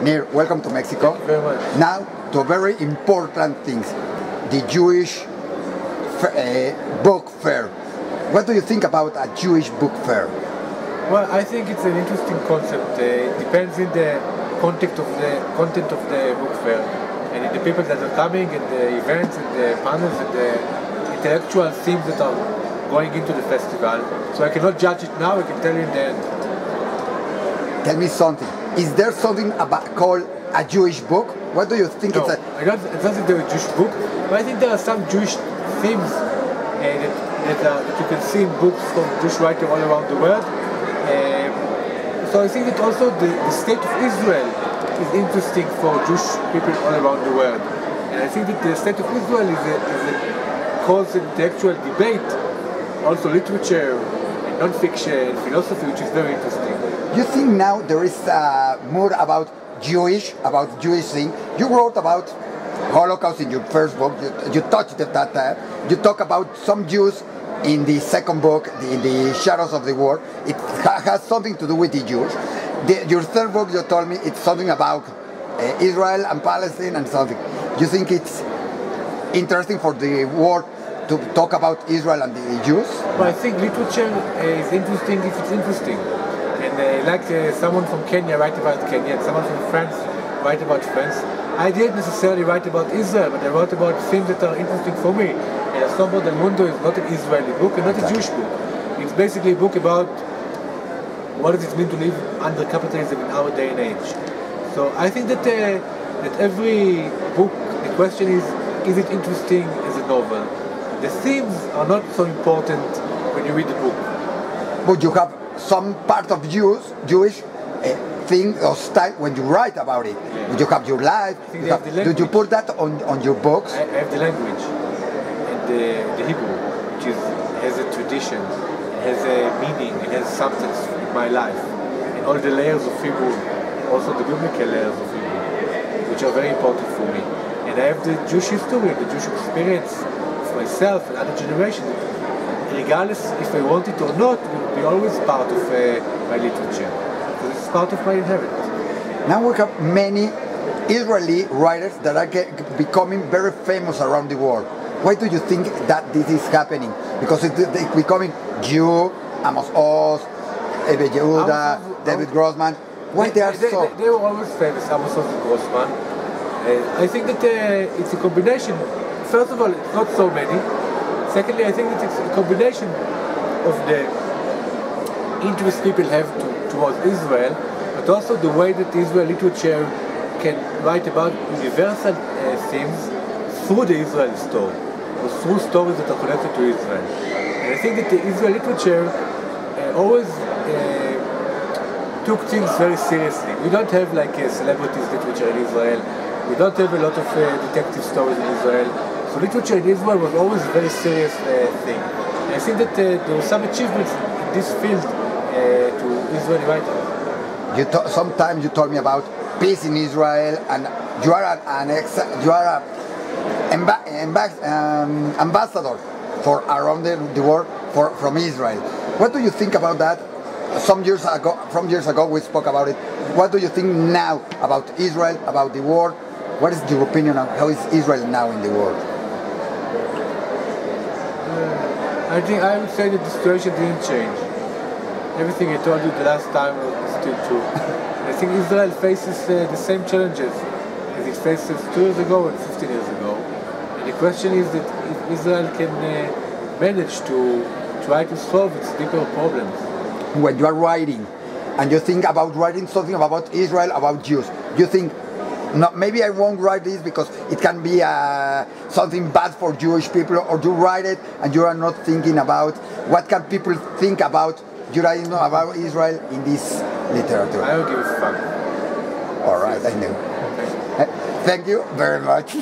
Nir, welcome to Mexico. Thank you very much. Now, to very important things, the Jewish book fair. What do you think about a Jewish book fair? Well, I think it's an interesting concept. It depends in the content of the book fair, and in the people that are coming, and the events, and the panels, and the intellectual themes that are going into the festival. So I cannot judge it now. I can tell you in the end. Tell me something. Is there something called a Jewish book? What do you think No, it's I don't think they're a Jewish book, but I think there are some Jewish themes that you can see in books from Jewish writers all around the world. So I think that also the state of Israel is interesting for Jewish people all around the world. And I think that the state of Israel is a cause an intellectual debate, also literature, and non-fiction, philosophy, which is very interesting. You think now there is more about Jewish thing? You wrote about Holocaust in your first book. You touched that. You talk about some Jews in the second book, in the Shadows of the War. It has something to do with the Jews. Your third book, you told me, it's something about Israel and Palestine and something. You think it's interesting for the world to talk about Israel and the Jews? Well, I think literature is interesting if it's interesting. And someone from Kenya write about Kenya, and someone from France write about France. I didn't necessarily write about Israel, but I wrote about things that are interesting for me. And Asombo del Mundo is not an Israeli book and not a Jewish book. It's basically a book about what does it mean to live under capitalism in our day and age. So I think that every book, the question is it interesting as a novel? The themes are not so important when you read the book. But you have some part of Jewish thing or style when you write about it. Yeah. You have your life. Did you put that on your books? I have the language and the Hebrew, which has a tradition, has a meaning, it has substance in my life. And all the layers of Hebrew, also the biblical layers of Hebrew, which are very important for me. And I have the Jewish history, the Jewish experience of myself and other generations. Regardless if I want it or not, will be always part of my literature. So this is part of my inheritance. Now we have many Israeli writers that are becoming very famous around the world. Why do you think that this is happening? Because it's becoming Jew, Amos Oz, Ebe Yehuda, David Grossman. Why they are so? They were always famous, Amos Oz and Grossman. I think that it's a combination. First of all, it's not so many. Secondly, I think that it's a combination of the interest people have towards Israel, but also the way that Israel literature can write about universal themes through the Israel story, or through stories that are connected to Israel. And I think that the Israel literature always took things very seriously. We don't have like celebrities literature in Israel. We don't have a lot of detective stories in Israel. So literature in Israel was always a very serious thing. And I think that there were some achievements in this field to Israeli writers. Sometimes you told me about peace in Israel, and you are an ambassador for around the world from Israel. What do you think about that? From years ago we spoke about it. What do you think now about Israel, about the world? What is your opinion on how is Israel now in the world? I would say that the situation didn't change. Everything I told you the last time is still true. I think Israel faces the same challenges as it faces 2 years ago and 15 years ago. And the question is that if Israel can manage to try to solve its deeper problems. When you are writing, and you think about writing something about Israel, about Jews, you think, no, maybe I won't write this because it can be something bad for Jewish people, or you write it and you are not thinking about what can people think about Judaism, about Israel in this literature. I don't give a fuck. All right, I know. Thank you very much.